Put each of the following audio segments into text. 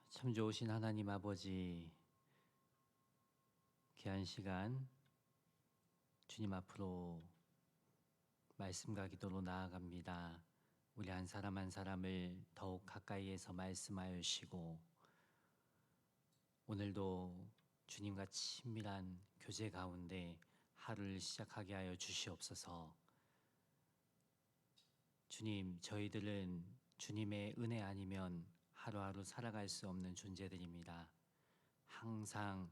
참 좋으신 하나님 아버지, 귀한 시간 주님 앞으로 말씀과 기도로 나아갑니다. 우리 한 사람 한 사람을 더욱 가까이에서 말씀하여 주시고, 오늘도 주님과 친밀한 교제 가운데 하루를 시작하게 하여 주시옵소서. 주님, 저희들은 주님의 은혜 아니면 하루하루 살아갈 수 없는 존재들입니다. 항상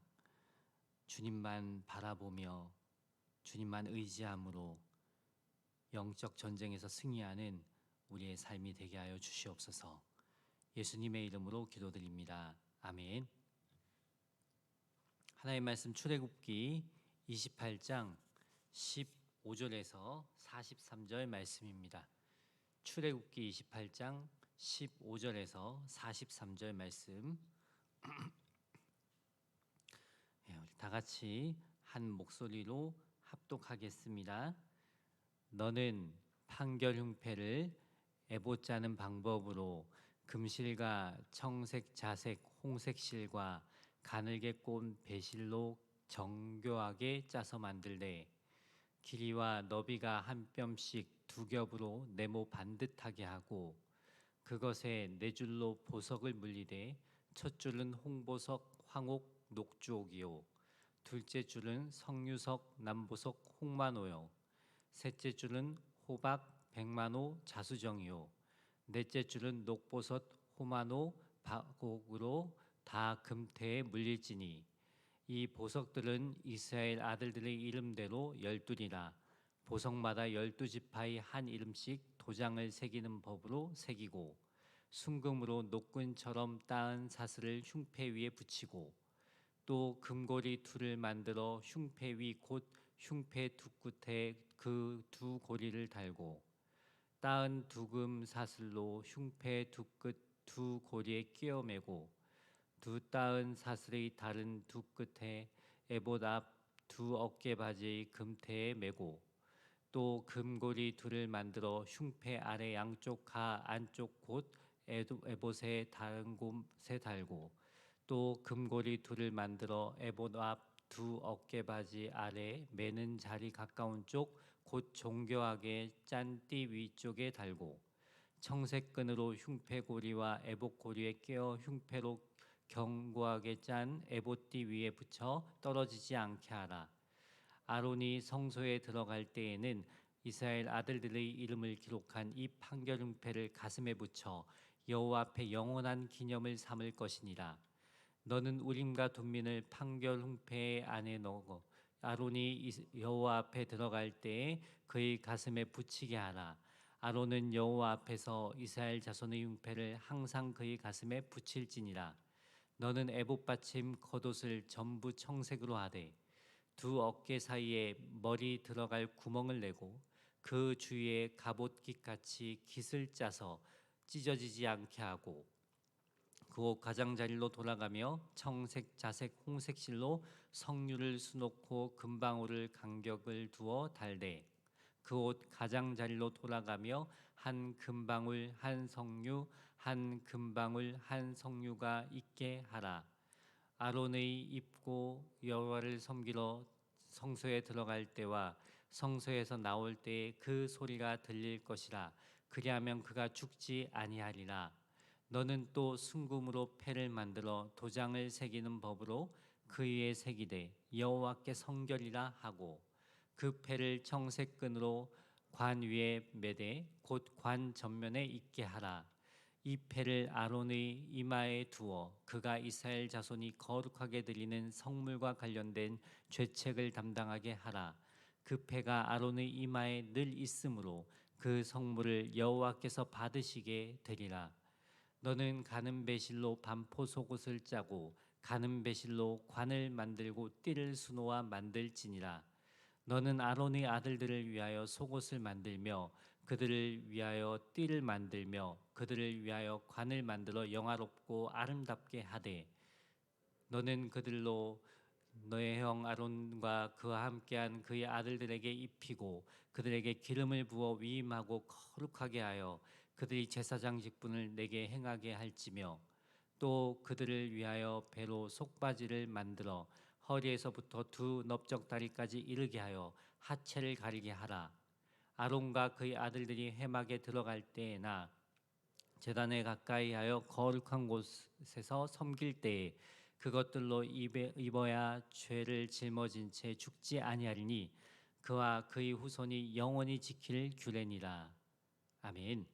주님만 바라보며 주님만 의지함으로 영적 전쟁에서 승리하는 우리의 삶이 되게 하여 주시옵소서. 예수님의 이름으로 기도드립니다. 아멘. 하나님의 말씀 출애굽기 28장 15절에서 43절 말씀입니다. 출애굽기 28장 15절에서 43절 말씀, 우리 다 같이 한 목소리로 합독하겠습니다. 너는 판결 흉패를 에봇 짜는 방법으로 금실과 청색, 자색, 홍색 실과 가늘게 꼰 배실로 정교하게 짜서 만들되 길이와 너비가 한 뼘씩 두 겹으로 네모 반듯하게 하고 그것에 네 줄로 보석을 물리되 첫 줄은 홍보석, 황옥, 녹주옥이요 둘째 줄은 석류석, 남보석, 홍만호요 셋째 줄은 호박, 백만호, 자수정이요 넷째 줄은 녹보석, 호만호, 박옥으로 다 금태에 물릴지니 이 보석들은 이스라엘 아들들의 이름대로 12이라 보석마다 12지파의 한 이름씩 도장을 새기는 법으로 새기고 순금으로 녹근처럼 따은 사슬을 흉패 위에 붙이고 또 금고리 둘을 만들어 흉패 위 곧 흉패 두 끝에 그 두 고리를 달고 따은 두금 사슬로 흉패 두 끝 두 고리에 끼워 매고 두 따은 사슬의 다른 두 끝에 에봇 앞 두 어깨 바지의 금태에 매고 또 금고리 둘을 만들어 흉패 아래 양쪽 가 안쪽 곧 에봇의 다른 곳에 달고 또 금고리 둘을 만들어 에봇 앞 두 어깨 바지 아래 매는 자리 가까운 쪽 곧 정교하게 짠 띠 위쪽에 달고 청색 끈으로 흉패 고리와 에봇 고리에 끼어 흉패로 견고하게 짠 에봇띠 위에 붙여 떨어지지 않게 하라. 아론이 성소에 들어갈 때에는 이스라엘 아들들의 이름을 기록한 이 판결 흉패를 가슴에 붙여 여호와 앞에 영원한 기념을 삼을 것이니라. 너는 우림과 둠민을 판결 흉패 안에 넣어 아론이 여호와 앞에 들어갈 때에 그의 가슴에 붙이게 하라. 아론은 여호와 앞에서 이스라엘 자손의 흉패를 항상 그의 가슴에 붙일지니라. 너는 에봇 받침 겉옷을 전부 청색으로 하되 두 어깨 사이에 머리 들어갈 구멍을 내고 그 주위에 갑옷깃같이 깃을 짜서 찢어지지 않게 하고 그 옷 가장자리로 돌아가며 청색, 자색, 홍색 실로 석류를 수놓고 금방울을 간격을 두어 달되 그 옷 가장자리로 돌아가며 한 금방울 한 석류 한 금방울 한 석류가 있게 하라. 아론의 입고 여호와를 섬기러 성소에 들어갈 때와 성소에서 나올 때에 그 소리가 들릴 것이라. 그리하면 그가 죽지 아니하리라. 너는 또 순금으로 패를 만들어 도장을 새기는 법으로 그 위에 새기되 여호와께 성결이라 하고 그 패를 청색 끈으로 관 위에 매되 곧 관 전면에 있게 하라. 이 패를 아론의 이마에 두어 그가 이스라엘 자손이 거룩하게 드리는 성물과 관련된 죄책을 담당하게 하라. 그 패가 아론의 이마에 늘 있으므로 그 성물을 여호와께서 받으시게 되리라. 너는 가는 배실로 반포 속옷을 짜고 가는 배실로 관을 만들고 띠를 수놓아 만들지니라. 너는 아론의 아들들을 위하여 속옷을 만들며 그들을 위하여 띠를 만들며 그들을 위하여 관을 만들어 영화롭고 아름답게 하되 너는 그들로 너의 형 아론과 그와 함께한 그의 아들들에게 입히고 그들에게 기름을 부어 위임하고 거룩하게 하여 그들이 제사장 직분을 내게 행하게 할지며 또 그들을 위하여 배로 속바지를 만들어 허리에서부터 두 넓적다리까지 이르게 하여 하체를 가리게 하라. 아론과 그의 아들들이 회막에 들어갈 때나 제단에 가까이 하여 거룩한 곳에서 섬길 때에 그것들로 입어야 죄를 짊어진 채 죽지 아니하리니 그와 그의 후손이 영원히 지킬 규례니라. 아멘.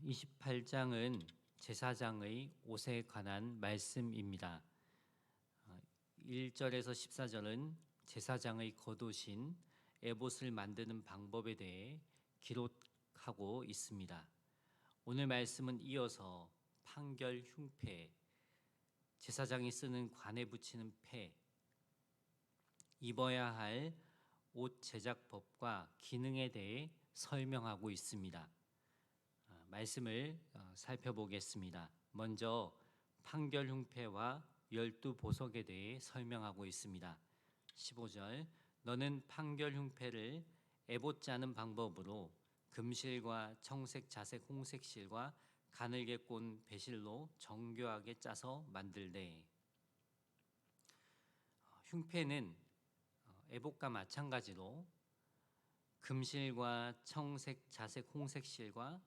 28장은 제사장의 옷에 관한 말씀입니다. 1절에서 14절은 제사장의 겉옷인 에봇을 만드는 방법에 대해 기록하고 있습니다. 오늘 말씀은 이어서 판결 흉패, 제사장이 쓰는 관에 붙이는 패, 입어야 할 옷 제작법과 기능에 대해 설명하고 있습니다. 말씀을 살펴보겠습니다. 먼저 판결 흉패와 12보석에 대해 설명하고 있습니다. 15절, 너는 판결 흉패를 에봇 짜는 방법으로 금실과 청색, 자색, 홍색 실과 가늘게 꼰 배실로 정교하게 짜서 만들되. 흉패는 에봇과 마찬가지로 금실과 청색, 자색, 홍색 실과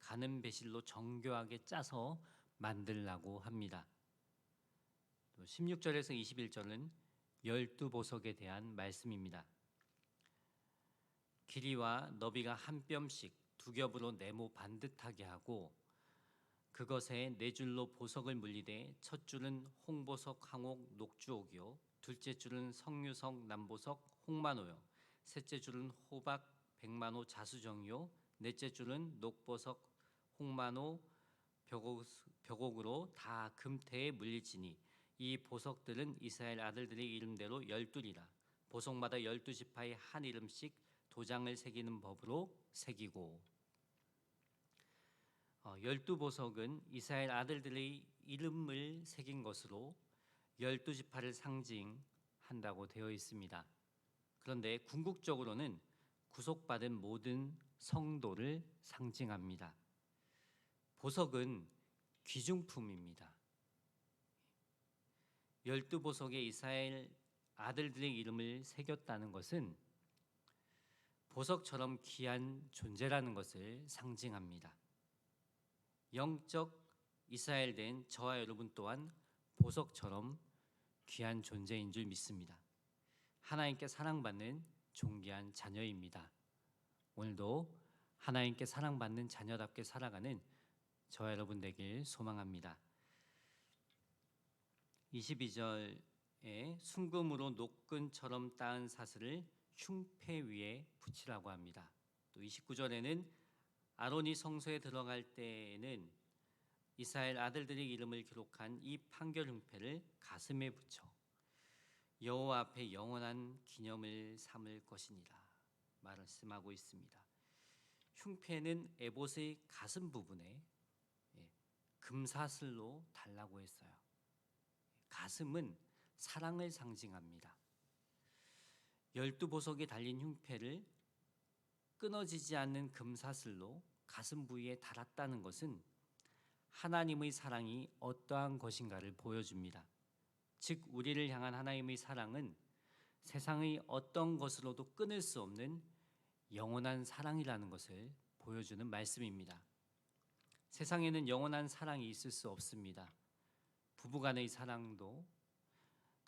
가는 배실로 정교하게 짜서 만들라고 합니다. 16절에서 21절은 12보석에 대한 말씀입니다. 길이와 너비가 한 뼘씩 두 겹으로 네모 반듯하게 하고 그것에 네 줄로 보석을 물리되 첫 줄은 홍보석, 항옥, 녹주옥이요 둘째 줄은 석류석, 남보석, 홍만호요 셋째 줄은 호박, 백만호, 자수정이요 넷째 줄은 녹보석, 홍만호, 벽옥으로 다 금태에 물리지니 이 보석들은 이스라엘 아들들의 이름대로 12이라. 보석마다 12지파의 한 이름씩 도장을 새기는 법으로 새기고. 12보석은 이스라엘 아들들의 이름을 새긴 것으로 12지파를 상징한다고 되어 있습니다. 그런데 궁극적으로는 구속받은 모든 성도를 상징합니다. 보석은 귀중품입니다. 12보석에 이스라엘 아들들의 이름을 새겼다는 것은 보석처럼 귀한 존재라는 것을 상징합니다. 영적 이스라엘된 저와 여러분 또한 보석처럼 귀한 존재인 줄 믿습니다. 하나님께 사랑받는 존귀한 자녀입니다. 오늘도 하나님께 사랑받는 자녀답게 살아가는 저와 여러분 되길 소망합니다. 22절에 순금으로 녹근처럼 따은 사슬을 흉패 위에 붙이라고 합니다. 또 29절에는 아론이 성소에 들어갈 때에는 이스라엘 아들들의 이름을 기록한 이 판결 흉패를 가슴에 붙여 여호와 앞에 영원한 기념을 삼을 것이니라 말씀하고 있습니다. 흉패는 에봇의 가슴 부분에 금사슬로 달라고 했어요. 가슴은 사랑을 상징합니다. 12보석이 달린 흉패를 끊어지지 않는 금사슬로 가슴 부위에 달았다는 것은 하나님의 사랑이 어떠한 것인가를 보여줍니다. 즉 우리를 향한 하나님의 사랑은 세상의 어떤 것으로도 끊을 수 없는 영원한 사랑이라는 것을 보여주는 말씀입니다. 세상에는 영원한 사랑이 있을 수 없습니다. 부부간의 사랑도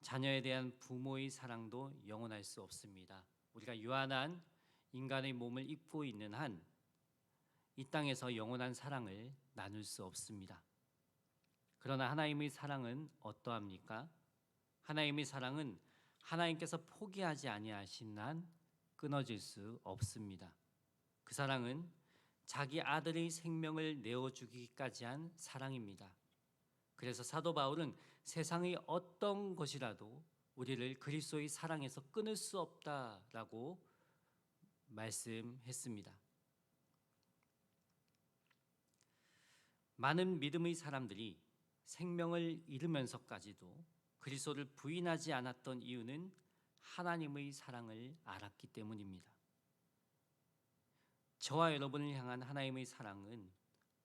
자녀에 대한 부모의 사랑도 영원할 수 없습니다. 우리가 유한한 인간의 몸을 입고 있는 한 이 땅에서 영원한 사랑을 나눌 수 없습니다. 그러나 하나님의 사랑은 어떠합니까? 하나님의 사랑은 하나님께서 포기하지 아니하신 한 끊어질 수 없습니다. 그 사랑은 자기 아들의 생명을 내어주기까지 한 사랑입니다. 그래서 사도 바울은 세상의 어떤 것이라도 우리를 그리스도의 사랑에서 끊을 수 없다라고 말씀했습니다. 많은 믿음의 사람들이 생명을 잃으면서까지도 그리스도를 부인하지 않았던 이유는 하나님의 사랑을 알았기 때문입니다. 저와 여러분을 향한 하나님의 사랑은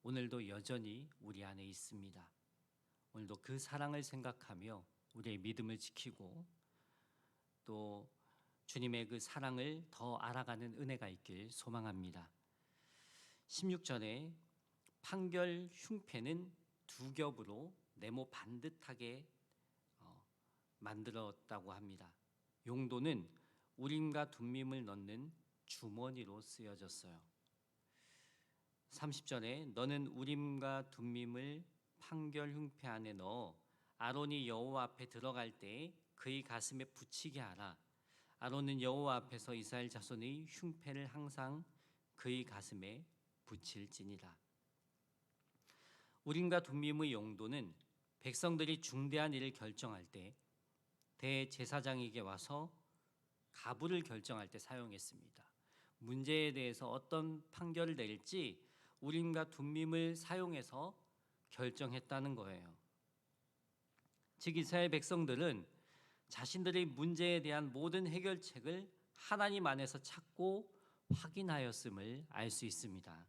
오늘도 여전히 우리 안에 있습니다. 오늘도 그 사랑을 생각하며 우리의 믿음을 지키고 또 주님의 그 사랑을 더 알아가는 은혜가 있길 소망합니다. 16절에 판결 흉패는 두 겹으로 네모 반듯하게 만들었다고 합니다. 용도는 우림과 둠밈을 넣는 주머니로 쓰여졌어요. 30절에 너는 우림과 둠밈을 판결 흉패 안에 넣어 아론이 여호와 앞에 들어갈 때 그의 가슴에 붙이게 하라. 아론은 여호와 앞에서 이스라엘 자손의 흉패를 항상 그의 가슴에 붙일지니라. 우림과 둠밈의 용도는 백성들이 중대한 일을 결정할 때 대제사장에게 와서 가부를 결정할 때 사용했습니다. 문제에 대해서 어떤 판결을 내릴지 우림과 둠밈을 사용해서 결정했다는 거예요. 즉 이스라엘 백성들은 자신들의 문제에 대한 모든 해결책을 하나님 안에서 찾고 확인하였음을 알 수 있습니다.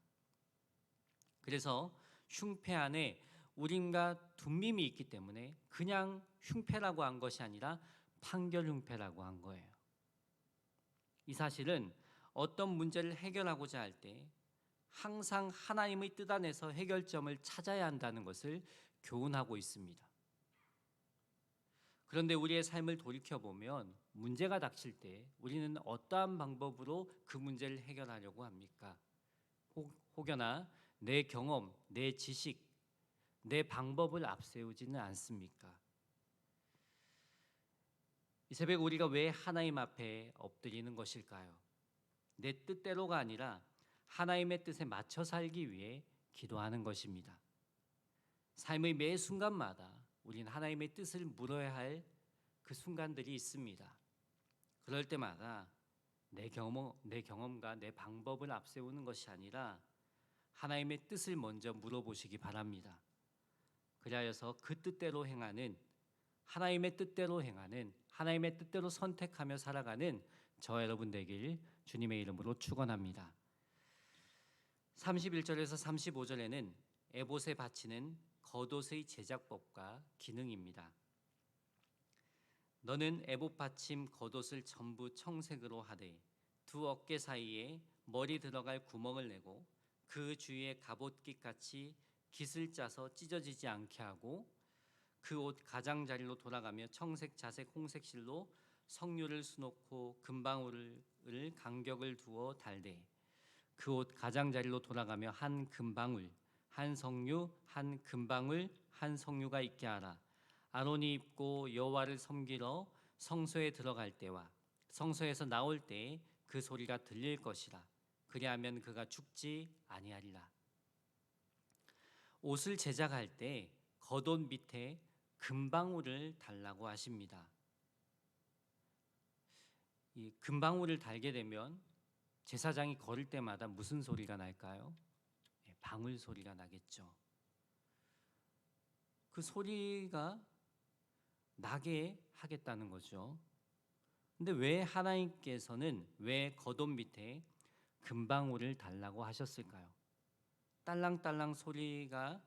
그래서 흉패 안에 우림과 둠밈이 있기 때문에 그냥 흉패라고 한 것이 아니라 판결 흉패라고 한 거예요. 이 사실은 어떤 문제를 해결하고자 할 때 항상 하나님의 뜻 안에서 해결점을 찾아야 한다는 것을 교훈하고 있습니다. 그런데 우리의 삶을 돌이켜보면 문제가 닥칠 때 우리는 어떠한 방법으로 그 문제를 해결하려고 합니까? 혹여나 내 경험, 내 지식, 내 방법을 앞세우지는 않습니까? 이 새벽 우리가 왜 하나님 앞에 엎드리는 것일까요? 내 뜻대로가 아니라 하나님의 뜻에 맞춰 살기 위해 기도하는 것입니다. 삶의 매 순간마다 우리는 하나님의 뜻을 물어야 할 그 순간들이 있습니다. 그럴 때마다 내 경험과 내 방법을 앞세우는 것이 아니라 하나님의 뜻을 먼저 물어보시기 바랍니다. 그리하여서 그 뜻대로 행하는 하나님의 뜻대로 행하는 하나님의 뜻대로 선택하며 살아가는 저와 여러분 되길 주님의 이름으로 축원합니다. 31절에서 35절에는 에봇에 바치는 겉옷의 제작법과 기능입니다. 너는 에봇 받침 겉옷을 전부 청색으로 하되 두 어깨 사이에 머리 들어갈 구멍을 내고 그 주위에 갑옷깃같이 깃을 짜서 찢어지지 않게 하고 그 옷 가장자리로 돌아가며 청색, 자색, 홍색 실로 석류를 수놓고 금방울을 간격을 두어 달되 그 옷 가장자리로 돌아가며 한 금방울, 한 석류, 한 금방울, 한 석류가 있게 하라. 아론이 입고 여호와를 섬기러 성소에 들어갈 때와 성소에서 나올 때에 그 소리가 들릴 것이라. 그리하면 그가 죽지 아니하리라. 옷을 제작할 때 겉옷 밑에 금방울을 달라고 하십니다. 이 금방울을 달게 되면 제사장이 걸을 때마다 무슨 소리가 날까요? 방울 소리가 나겠죠. 그 소리가 나게 하겠다는 거죠. 근데 왜 하나님께서는 왜 겉옷 밑에 금방울을 달라고 하셨을까요? 딸랑딸랑 소리가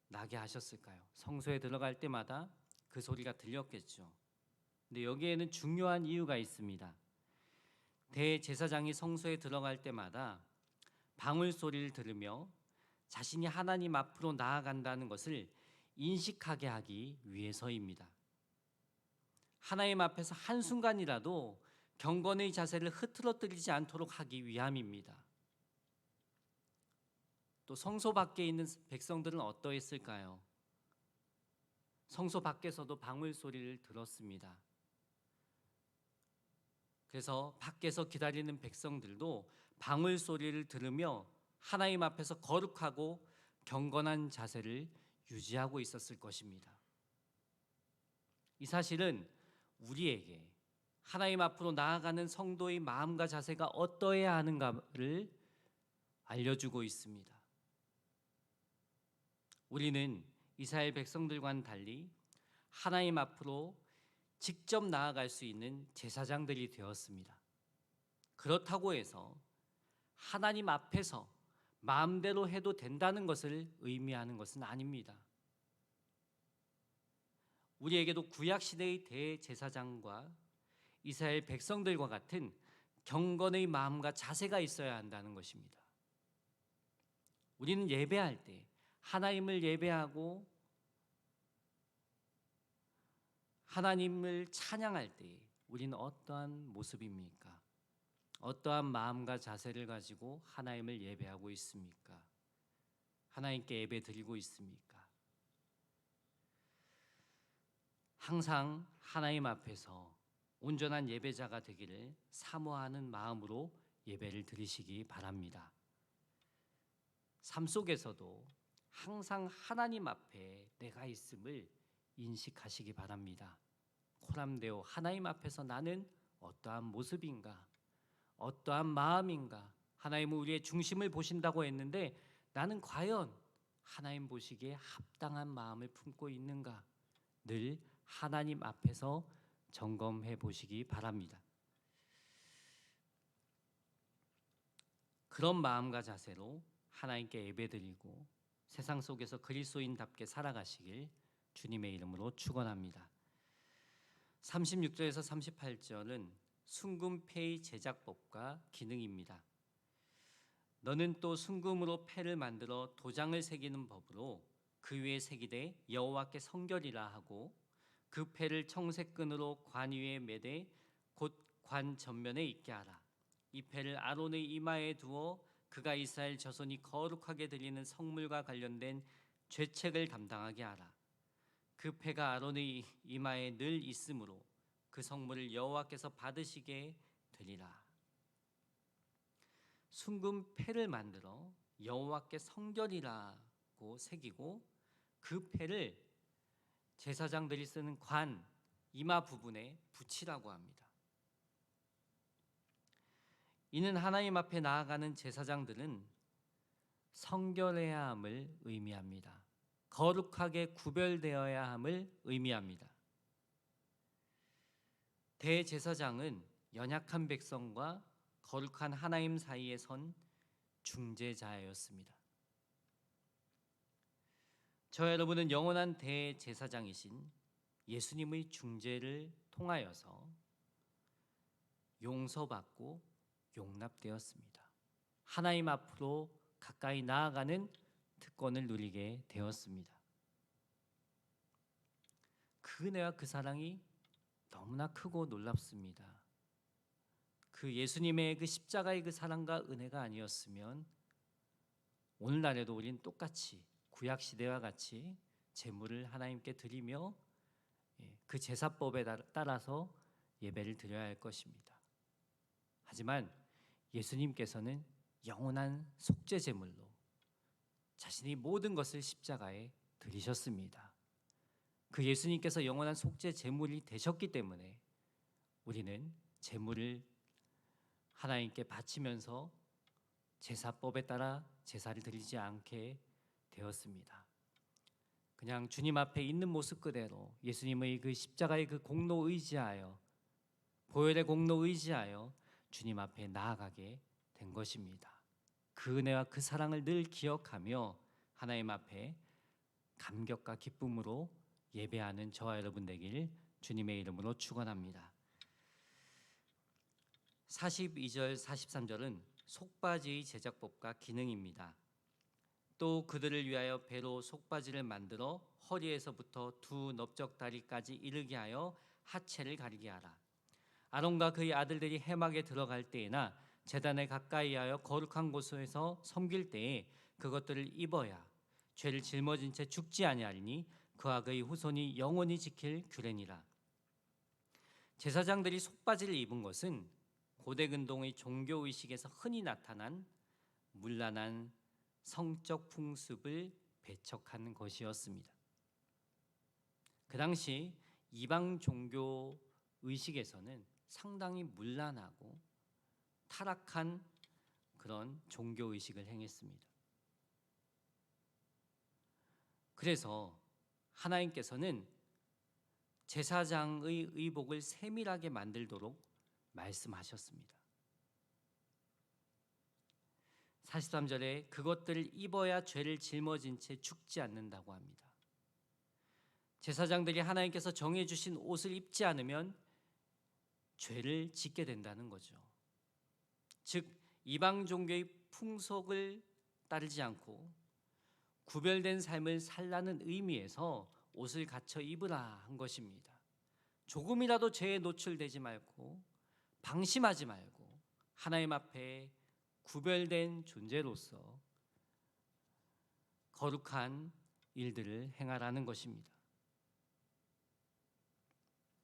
나게 하셨을까요? 성소에 들어갈 때마다 그 소리가 들렸겠죠. 근데 여기에는 중요한 이유가 있습니다. 대제사장이 성소에 들어갈 때마다 방울 소리를 들으며 자신이 하나님 앞으로 나아간다는 것을 인식하게 하기 위해서입니다. 하나님 앞에서 한순간이라도 경건의 자세를 흐트러뜨리지 않도록 하기 위함입니다. 또 성소 밖에 있는 백성들은 어떠했을까요? 성소 밖에서도 방울 소리를 들었습니다. 그래서 밖에서 기다리는 백성들도 방울 소리를 들으며 하나님 앞에서 거룩하고 경건한 자세를 유지하고 있었을 것입니다. 이 사실은 우리에게 하나님 앞으로 나아가는 성도의 마음과 자세가 어떠해야 하는가를 알려주고 있습니다. 우리는 이스라엘 백성들과는 달리 하나님 앞으로 직접 나아갈 수 있는 제사장들이 되었습니다. 그렇다고 해서 하나님 앞에서 마음대로 해도 된다는 것을 의미하는 것은 아닙니다. 우리에게도 구약시대의 대제사장과 이스라엘 백성들과 같은 경건의 마음과 자세가 있어야 한다는 것입니다. 우리는 예배할 때 하나님을 예배하고 하나님을 찬양할 때 우리는 어떠한 모습입니까? 어떠한 마음과 자세를 가지고 하나님을 예배하고 있습니까? 하나님께 예배 드리고 있습니까? 항상 하나님 앞에서 온전한 예배자가 되기를 사모하는 마음으로 예배를 드리시기 바랍니다. 삶 속에서도 항상 하나님 앞에 내가 있음을 인식하시기 바랍니다. 코람데오, 하나님 앞에서 나는 어떠한 모습인가? 어떠한 마음인가? 하나님은 우리의 중심을 보신다고 했는데 나는 과연 하나님 보시기에 합당한 마음을 품고 있는가? 늘 하나님 앞에서 점검해 보시기 바랍니다. 그런 마음과 자세로 하나님께 예배드리고 세상 속에서 그리스도인답게 살아가시길 주님의 이름으로 축원합니다. 36절에서 38절은 순금패의 제작법과 기능입니다. 너는 또 순금으로 패를 만들어 도장을 새기는 법으로 그 위에 새기되 여호와께 성결이라 하고 그 패를 청색끈으로 관 위에 매되 곧 관 전면에 있게 하라. 이 패를 아론의 이마에 두어 그가 이스라엘 자손이 거룩하게 드리는 성물과 관련된 죄책을 감당하게 하라. 그 패가 아론의 이마에 늘 있으므로 그 성물을 여호와께서 받으시게 되리라. 순금 패를 만들어 여호와께 성결이라고 새기고 그 패를 제사장들이 쓰는 관 이마 부분에 붙이라고 합니다. 이는 하나님 앞에 나아가는 제사장들은 성결해야 함을 의미합니다. 거룩하게 구별되어야 함을 의미합니다. 대제사장은 연약한 백성과 거룩한 하나님 사이에 선 중재자였습니다. 저 여러분은 영원한 대제사장이신 예수님의 중재를 통하여서 용서받고 용납되었습니다. 하나님 앞으로 가까이 나아가는 특권을 누리게 되었습니다. 그 은혜와 그 사랑이 너무나 크고 놀랍습니다. 그 예수님의 그 십자가의 그 사랑과 은혜가 아니었으면 오늘날에도 우리는 똑같이 구약 시대와 같이 제물을 하나님께 드리며 그 제사법에 따라서 예배를 드려야 할 것입니다. 하지만 예수님께서는 영원한 속죄 제물로 자신이 모든 것을 십자가에 드리셨습니다. 그 예수님께서 영원한 속죄 제물이 되셨기 때문에 우리는 제물을 하나님께 바치면서 제사법에 따라 제사를 드리지 않게 되었습니다. 그냥 주님 앞에 있는 모습 그대로 예수님의 그 십자가의 그 공로 의지하여 보혈의 공로 의지하여 주님 앞에 나아가게 된 것입니다. 그 은혜와 그 사랑을 늘 기억하며 하나님 앞에 감격과 기쁨으로 예배하는 저와 여러분 되길 주님의 이름으로 축원합니다. 42절 43절은 속바지의 제작법과 기능입니다. 또 그들을 위하여 배로 속바지를 만들어 허리에서부터 두 넓적다리까지 이르게 하여 하체를 가리게 하라. 아론과 그의 아들들이 회막에 들어갈 때에나 제단에 가까이 하여 거룩한 곳에서 섬길 때에 그것들을 입어야 죄를 짊어진 채 죽지 아니하리니 그와 그의 후손이 영원히 지킬 규례니라. 제사장들이 속바지를 입은 것은 고대 근동의 종교 의식에서 흔히 나타난 문란한 성적 풍습을 배척하는 것이었습니다. 그 당시 이방 종교 의식에서는 상당히 문란하고 타락한 그런 종교 의식을 행했습니다. 그래서 하나님께서는 제사장의 의복을 세밀하게 만들도록 말씀하셨습니다. 43절에 그것들을 입어야 죄를 짊어진 채 죽지 않는다고 합니다. 제사장들이 하나님께서 정해 주신 옷을 입지 않으면 죄를 짓게 된다는 거죠. 즉 이방 종교의 풍속을 따르지 않고 구별된 삶을 살라는 의미에서 옷을 갖춰 입으라 한 것입니다. 조금이라도 죄에 노출되지 말고 방심하지 말고 하나님 앞에 구별된 존재로서 거룩한 일들을 행하라는 것입니다.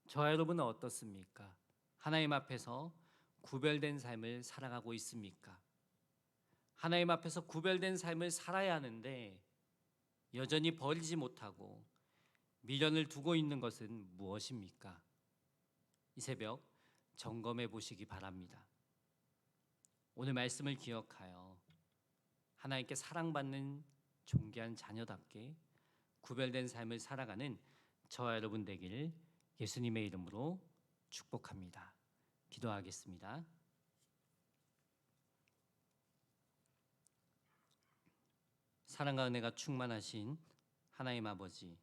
저와 여러분은 어떻습니까? 하나님 앞에서 구별된 삶을 살아가고 있습니까? 하나님 앞에서 구별된 삶을 살아야 하는데 여전히 버리지 못하고 미련을 두고 있는 것은 무엇입니까? 이 새벽 점검해 보시기 바랍니다. 오늘 말씀을 기억하여 하나님께 사랑받는 존귀한 자녀답게 구별된 삶을 살아가는 저와 여러분 되기를 예수님의 이름으로 축복합니다. 기도하겠습니다. 사랑과 은혜가 충만하신 하나님 아버지,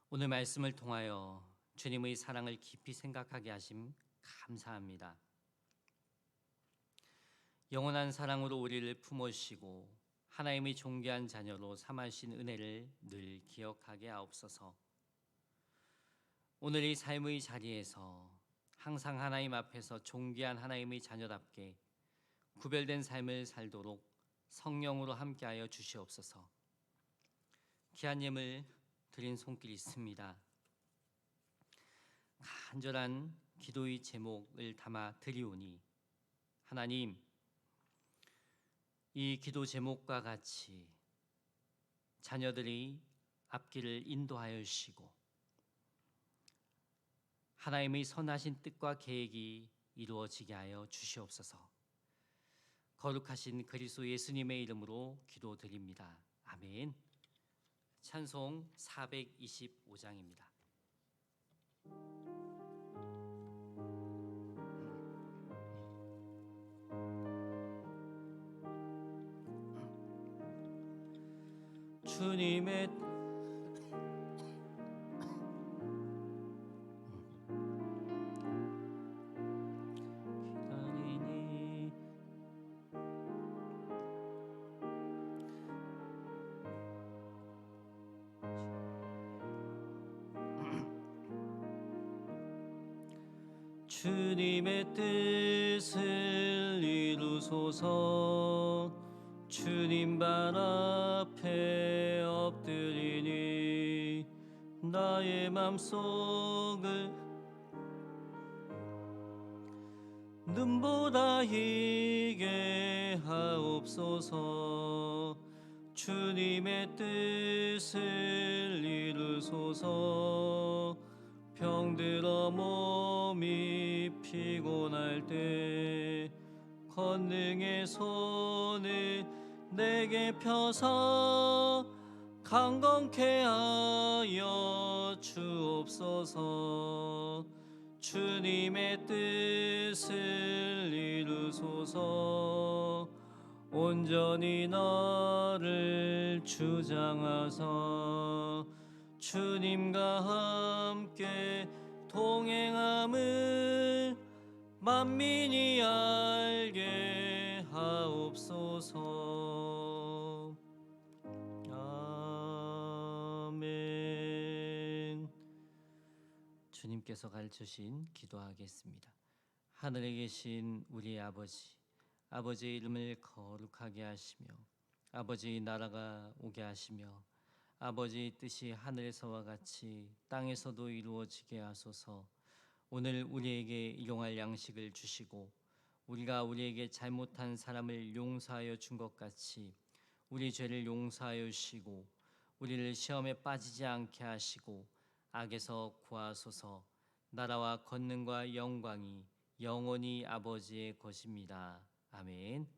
오늘 말씀을 통하여 주님의 사랑을 깊이 생각하게 하심 감사합니다. 영원한 사랑으로 우리를 품으시고 하나님의 존귀한 자녀로 삼으신 은혜를 늘 기억하게 하옵소서. 오늘 이 삶의 자리에서 항상 하나님 앞에서 존귀한 하나님의 자녀답게 구별된 삶을 살도록 성령으로 함께하여 주시옵소서. 귀한 예물 드린 손길이 있습니다. 간절한 기도의 제목을 담아 드리오니 하나님, 이 기도 제목과 같이 자녀들이 앞길을 인도하여 주시고 하나님의 선하신 뜻과 계획이 이루어지게 하여 주시옵소서. 거룩하신 그리스도 예수님의 이름으로 기도드립니다. 아멘. 찬송 425장입니다. 주님의 기다리니 주님의 뜻을 이루소서. 주님 발 앞에 엎드리니 나의 맘속을 눈보다 희게 하옵소서. 주님의 뜻을 이루소서. 병들어 몸이 피곤할 때 권능의 손을 내게 펴서 강건케 하여 주옵소서. 주님의 뜻을 이루소서. 온전히 너를 주장하사 주님과 함께 동행함을 만민이 알게 하옵소서. 아멘. 주님께서 가르치신 기도하겠습니다. 하늘에 계신 우리 아버지, 아버지의 이름을 거룩하게 하시며 아버지의 나라가 오게 하시며 아버지의 뜻이 하늘에서와 같이 땅에서도 이루어지게 하소서. 오늘 우리에게 일용할 양식을 주시고 우리가 우리에게 잘못한 사람을 용서하여 준 것 같이 우리 죄를 용서하여 주시고 우리를 시험에 빠지지 않게 하시고 악에서 구하소서. 나라와 권능과 영광이 영원히 아버지의 것입니다. 아멘.